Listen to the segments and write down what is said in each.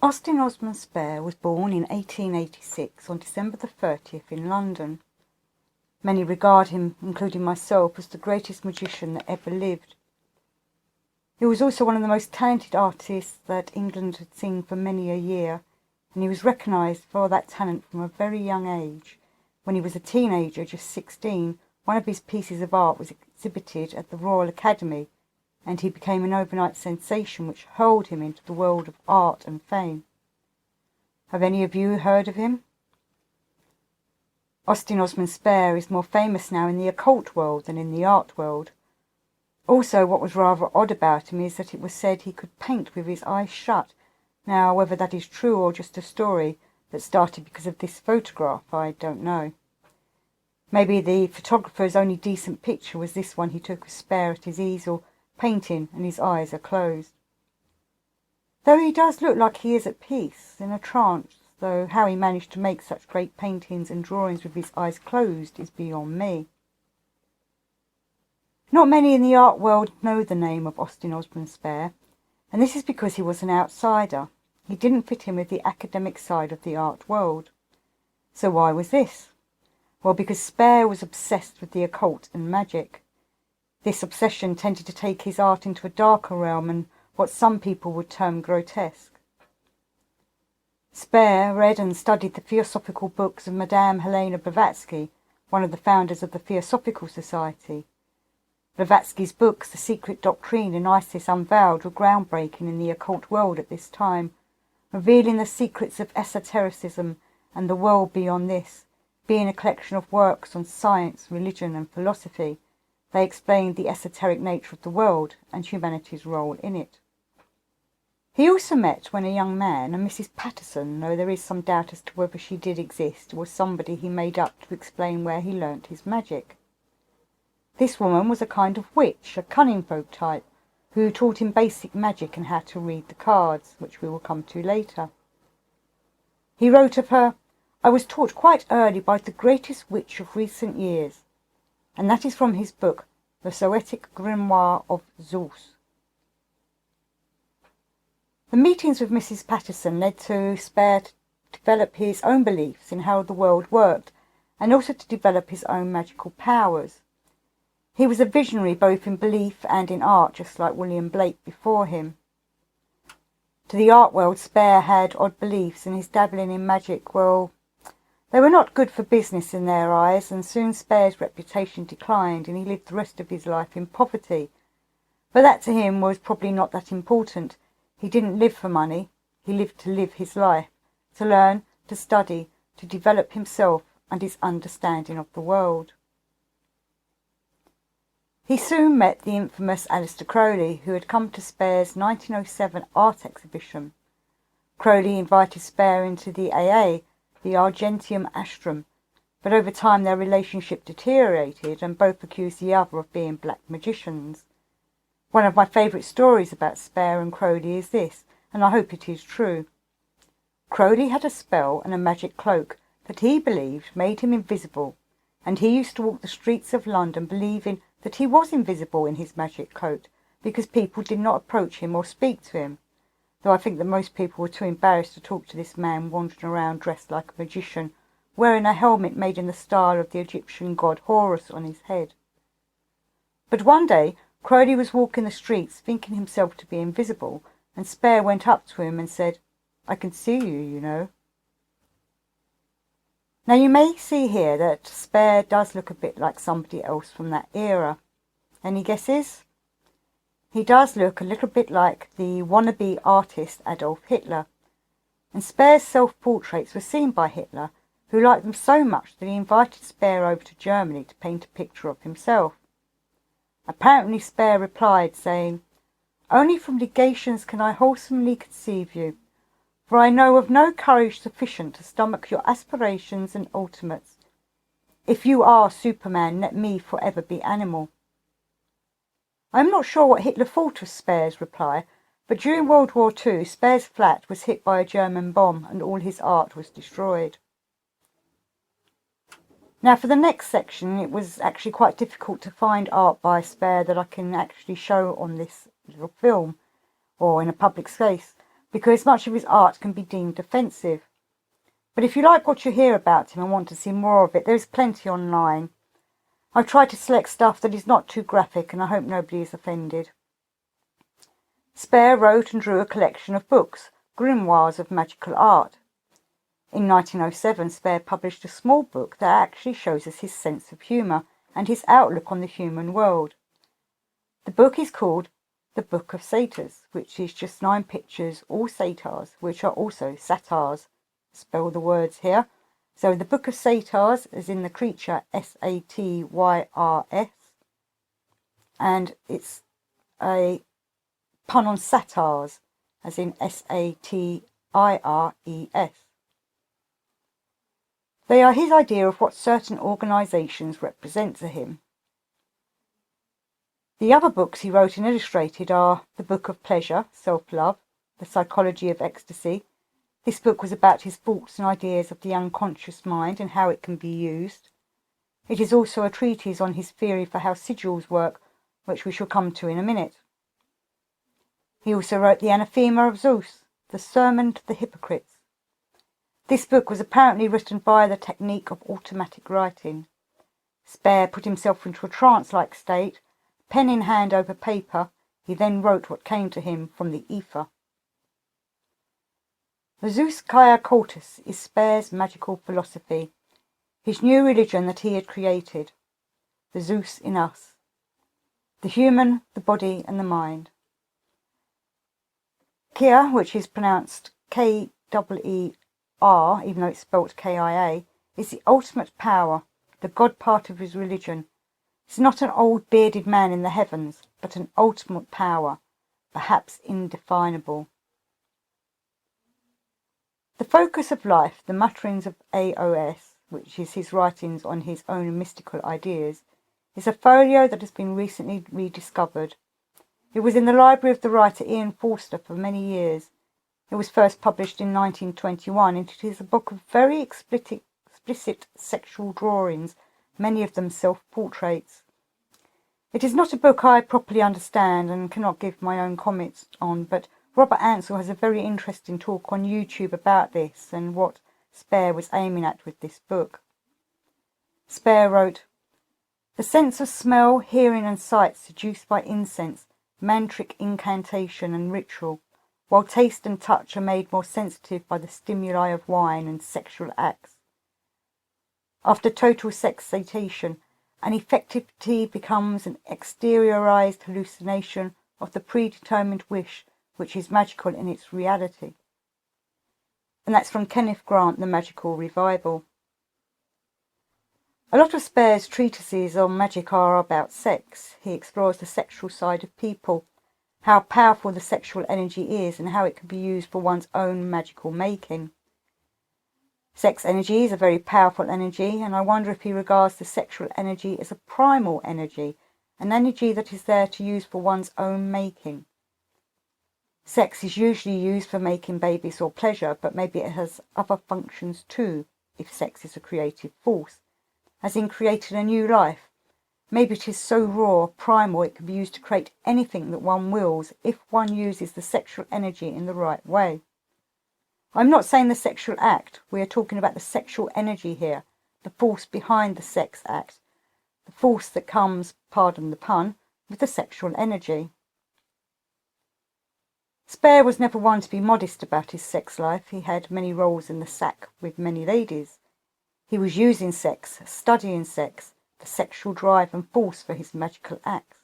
Osman Spare was born in 1886 on December the 30th in London. Many regard him, including myself, as the greatest magician that ever lived. He was also one of the most talented artists that England had seen for many a year, and he was recognised for that talent from a very young age. When he was a teenager, just 16, one of his pieces of art was exhibited at the Royal Academy, and he became an overnight sensation which hurled him into the world of art and fame. Have any of you heard of him? Osman Spare is more famous now in the occult world than in the art world. Also, what was rather odd about him is that it was said he could paint with his eyes shut. Now, whether that is true or just a story that started because of this photograph, I don't know. Maybe the photographer's only decent picture was this one he took of Spare at his easel, painting, and his eyes are closed. Though he does look like he is at peace, in a trance, though how he managed to make such great paintings and drawings with his eyes closed is beyond me. Not many in the art world know the name of Osman Spare, and this is because he was an outsider. He didn't fit in with the academic side of the art world. So why was this? Well, because Spare was obsessed with the occult and magic. This obsession tended to take his art into a darker realm and what some people would term grotesque. Spare read and studied the theosophical books of Madame Helena Blavatsky, one of the founders of the Theosophical Society. Blavatsky's books, The Secret Doctrine and Isis Unveiled, were groundbreaking in the occult world at this time, revealing the secrets of esotericism and the world beyond this. Being a collection of works on science, religion and philosophy, they explained the esoteric nature of the world and humanity's role in it. He also met, when a young man, a Mrs. Patterson, though there is some doubt as to whether she did exist or was somebody he made up to explain where he learnt his magic. This woman was a kind of witch, a cunning folk type, who taught him basic magic and how to read the cards, which we will come to later. He wrote of her, "I was taught quite early by the greatest witch of recent years," and that is from his book, The Poetic Grimoire of Zeus. The meetings with Mrs. Patterson led to Spare to develop his own beliefs in how the world worked, and also to develop his own magical powers. He was a visionary both in belief and in art, just like William Blake before him. To the art world, Spare had odd beliefs, and his dabbling in magic, well, they were not good for business in their eyes, and soon Spare's reputation declined, and he lived the rest of his life in poverty. But that to him was probably not that important. He didn't live for money, he lived to live his life, to learn, to study, to develop himself and his understanding of the world. He soon met the infamous Aleister Crowley, who had come to Spare's 1907 art exhibition. Crowley invited Spare into the AA, the Argenteum Astrum, but over time their relationship deteriorated and both accused the other of being black magicians. One of my favourite stories about Spare and Crowley is this, and I hope it is true. Crowley had a spell and a magic cloak that he believed made him invisible, and he used to walk the streets of London believing that he was invisible in his magic coat because people did not approach him or speak to him, though I think that most people were too embarrassed to talk to this man wandering around dressed like a magician, wearing a helmet made in the style of the Egyptian god Horus on his head. But one day Crowley was walking the streets thinking himself to be invisible, and Spare went up to him and said, "I can see you, you know." Now you may see here that Spare does look a bit like somebody else from that era. Any guesses? He does look a little bit like the wannabe artist Adolf Hitler, and Spare's self-portraits were seen by Hitler, who liked them so much that he invited Spare over to Germany to paint a picture of himself. Apparently Spare replied, saying, "Only from negations can I wholesomely conceive you, for I know of no courage sufficient to stomach your aspirations and ultimates. If you are Superman, let me forever be animal." I am not sure what Hitler thought of Spare's reply, but during World War II, Spare's flat was hit by a German bomb and all his art was destroyed. Now for the next section, it was actually quite difficult to find art by Spare that I can actually show on this little film or in a public space. because much of his art can be deemed offensive. But if you like what you hear about him and want to see more of it, there is plenty online. I've tried to select stuff that is not too graphic, and I hope nobody is offended. Spare wrote and drew a collection of books, grimoires of magical art. In 1907, Spare published a small book that actually shows us his sense of humour and his outlook on the human world. The book is called The Book of Satyrs, which is just 9 pictures, all satyrs, which are also satires. Spell the words here. So the Book of Satyrs is in the creature Satyrs, and it's a pun on satires, as in Satires. They are his idea of what certain organisations represent to him. The other books he wrote and illustrated are The Book of Pleasure, Self-Love, The Psychology of Ecstasy. This book was about his thoughts and ideas of the unconscious mind and how it can be used. It is also a treatise on his theory for how sigils work, which we shall come to in a minute. He also wrote The Anathema of Zeus, The Sermon to the Hypocrites. This book was apparently written via the technique of automatic writing. Spare put himself into a trance-like state, pen in hand over paper. He then wrote what came to him from the ether. The Zeus Kaya Cultus is Spare's magical philosophy, his new religion that he had created, the Zeus in us, the human, the body and the mind. Kia, which is pronounced K-E-E-R, even though it's spelt K-I-A, is the ultimate power, the God part of his religion. It's not an old bearded man in the heavens, but an ultimate power, perhaps indefinable. The focus of life, the mutterings of AOS, which is his writings on his own mystical ideas, is a folio that has been recently rediscovered. It was in the library of the writer Ian Forster for many years. It was first published in 1921, and it is a book of very explicit sexual drawings, many of them self-portraits. It is not a book I properly understand and cannot give my own comments on, but Robert Ansell has a very interesting talk on YouTube about this and what Spare was aiming at with this book. Spare wrote, "The sense of smell, hearing and sight seduced by incense, mantric incantation and ritual, while taste and touch are made more sensitive by the stimuli of wine and sexual acts. After total sexcitation, an effectivity becomes an exteriorized hallucination of the predetermined wish which is magical in its reality." And that's from Kenneth Grant, The Magical Revival. A lot of Spare's treatises on magic are about sex. He explores the sexual side of people, how powerful the sexual energy is and how it can be used for one's own magical making. Sex energy is a very powerful energy, and I wonder if he regards the sexual energy as a primal energy, an energy that is there to use for one's own making. Sex is usually used for making babies or pleasure, but maybe it has other functions too, if sex is a creative force, as in creating a new life. Maybe it is so raw, primal, it can be used to create anything that one wills if one uses the sexual energy in the right way. I'm not saying the sexual act, we are talking about the sexual energy here, the force behind the sex act, the force that comes, pardon the pun, with the sexual energy. Spare was never one to be modest about his sex life. He had many roles in the sack with many ladies. He was using sex, studying sex, the sexual drive and force for his magical acts.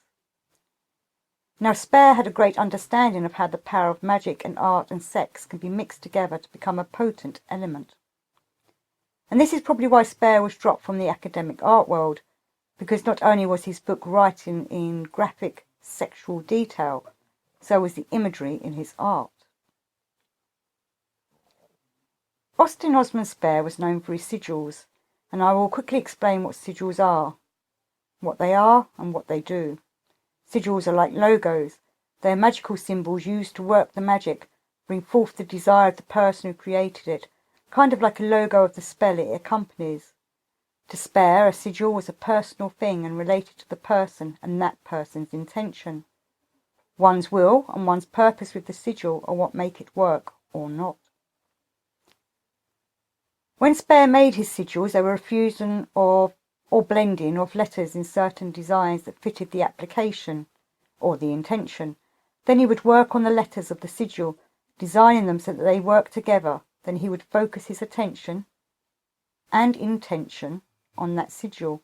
Now Spare had a great understanding of how the power of magic and art and sex can be mixed together to become a potent element. And this is probably why Spare was dropped from the academic art world, because not only was his book writing in graphic sexual detail, so was the imagery in his art. Austin Osman Spare was known for his sigils, and I will quickly explain what sigils are, what they are and what they do. Sigils are like logos. They are magical symbols used to work the magic, bring forth the desire of the person who created it, kind of like a logo of the spell it accompanies. To Spare, a sigil was a personal thing and related to the person and that person's intention. One's will and one's purpose with the sigil are what make it work or not. When Spare made his sigils, they were a fusion or blending of letters in certain designs that fitted the application or the intention. Then he would work on the letters of the sigil, designing them so that they worked together. Then he would focus his attention and intention on that sigil,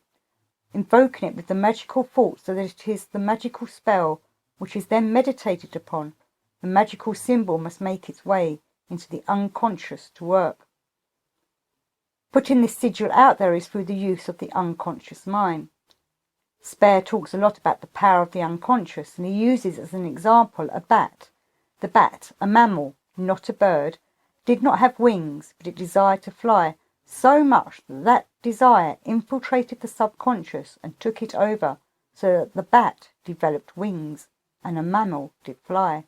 invoking it with the magical thought so that it is the magical spell which is then meditated upon. The magical symbol must make its way into the unconscious to work. Putting this sigil out there is through the use of the unconscious mind. Spare talks a lot about the power of the unconscious, and he uses as an example a bat. The bat, a mammal, not a bird, did not have wings, but it desired to fly so much that that desire infiltrated the subconscious and took it over, so that the bat developed wings and a mammal did fly.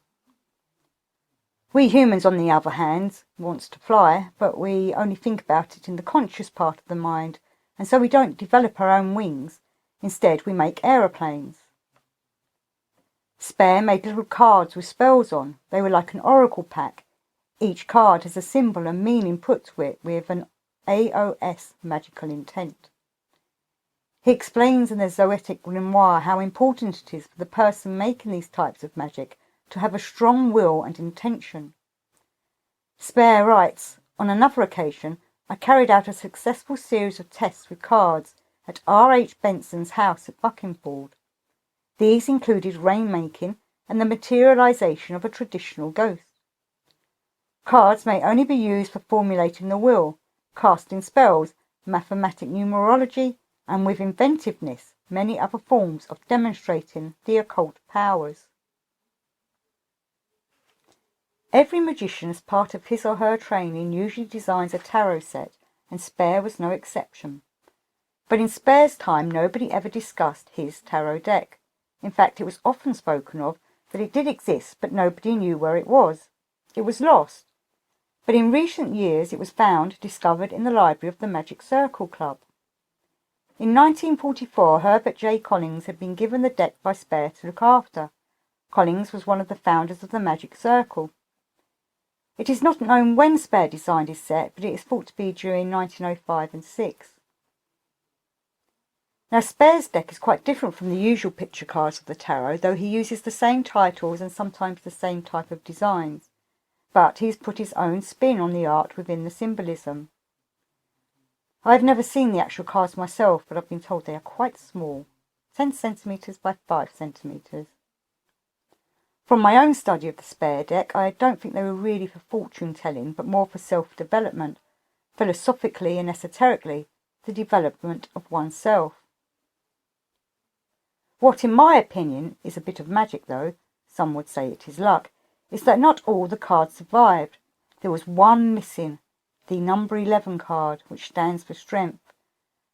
We humans, on the other hand, wants to fly, but we only think about it in the conscious part of the mind, and so we don't develop our own wings. Instead, we make aeroplanes. Spare made little cards with spells on. They were like an oracle pack. Each card has a symbol and meaning put to it with an AOS magical intent. He explains in the Zoetic Grimoire how important it is for the person making these types of magic to have a strong will and intention. Spare writes, on another occasion, I carried out a successful series of tests with cards at R.H. Benson's house at Buckingford. These included rainmaking and the materialization of a traditional ghost. Cards may only be used for formulating the will, casting spells, mathematic numerology, and with inventiveness, many other forms of demonstrating the occult powers. Every magician, as part of his or her training, usually designs a tarot set, and Spare was no exception. But in Spare's time, nobody ever discussed his tarot deck. In fact, it was often spoken of that it did exist, but nobody knew where it was. It was lost. But in recent years, it was found, discovered in the library of the Magic Circle Club. In 1944, Herbert J. Collins had been given the deck by Spare to look after. Collins was one of the founders of the Magic Circle. It is not known when Spare designed his set, but it is thought to be during 1905 and 6. Now, Spare's deck is quite different from the usual picture cards of the tarot, though he uses the same titles and sometimes the same type of designs. But he's put his own spin on the art within the symbolism. I've never seen the actual cards myself, but I've been told they are quite small, 10 centimetres by 5 centimetres. From my own study of the Spare deck, I don't think they were really for fortune-telling, but more for self-development, philosophically and esoterically, the development of oneself. What, in my opinion, is a bit of magic, though, some would say it is luck, is that not all the cards survived. There was one missing, the number 11 card, which stands for strength.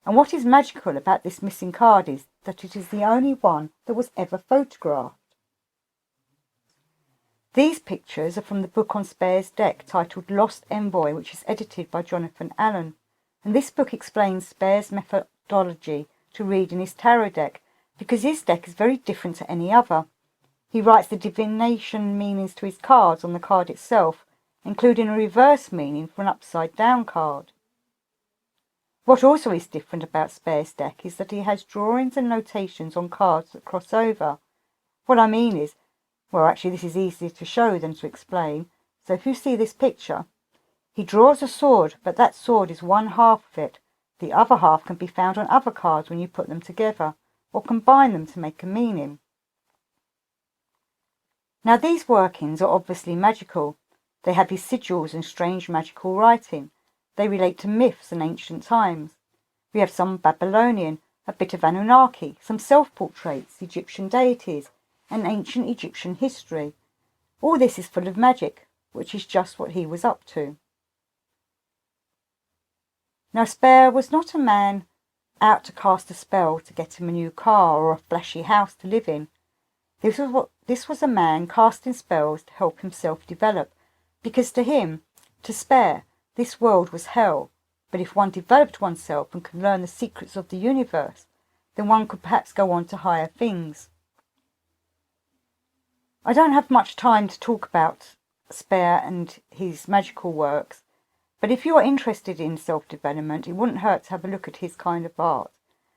And what is magical about this missing card is that it is the only one that was ever photographed. These pictures are from the book on Spare's deck titled Lost Envoy, which is edited by Jonathan Allen. And this book explains Spare's methodology to reading his tarot deck, because his deck is very different to any other. He writes the divination meanings to his cards on the card itself, including a reverse meaning for an upside-down card. What also is different about Spare's deck is that he has drawings and notations on cards that cross over. What I mean is, well, actually this is easier to show than to explain, so if you see this picture, he draws a sword, but that sword is one half of it. The other half can be found on other cards when you put them together, or combine them to make a meaning. Now these workings are obviously magical. They have his sigils and strange magical writing. They relate to myths and ancient times. We have some Babylonian, a bit of Anunnaki, some self-portraits, Egyptian deities, and ancient Egyptian history. All this is full of magic, which is just what he was up to. Now Spare was not a man out to cast a spell to get him a new car or a flashy house to live in. This was a man casting spells to help himself develop, because to him, to Spare, this world was hell. But if one developed oneself and could learn the secrets of the universe, then one could perhaps go on to higher things. I don't have much time to talk about Spare and his magical works, but if you are interested in self-development, it wouldn't hurt to have a look at his kind of art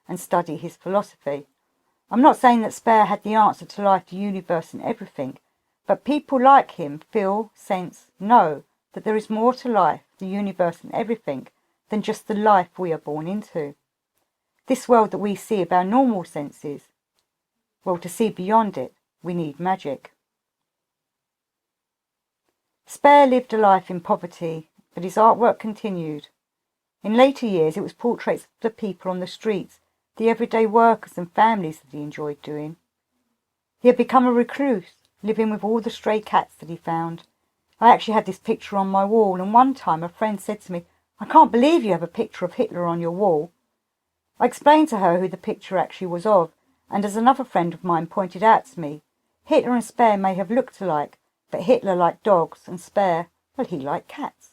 and study his philosophy. I'm not saying that Spare had the answer to life, the universe and everything, but people like him feel, sense, know that there is more to life, the universe and everything than just the life we are born into. This world that we see of our normal senses, well, to see beyond it, we need magic. Spare lived a life in poverty, but his artwork continued. In later years, it was portraits of the people on the streets, the everyday workers and families that he enjoyed doing. He had become a recluse, living with all the stray cats that he found. I actually had this picture on my wall, and one time a friend said to me, "I can't believe you have a picture of Hitler on your wall." I explained to her who the picture actually was of, and as another friend of mine pointed out to me, Hitler and Spare may have looked alike, but Hitler liked dogs and Spare, well, he liked cats.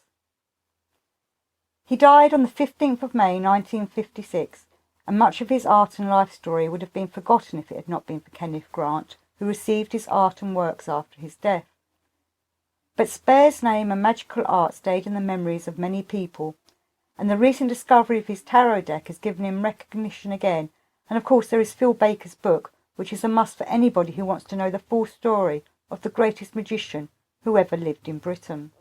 He died on the 15th of May 1956, and much of his art and life story would have been forgotten if it had not been for Kenneth Grant, who received his art and works after his death. But Spare's name and magical art stayed in the memories of many people, and the recent discovery of his tarot deck has given him recognition again, and of course there is Phil Baker's book, which is a must for anybody who wants to know the full story of the greatest magician who ever lived in Britain.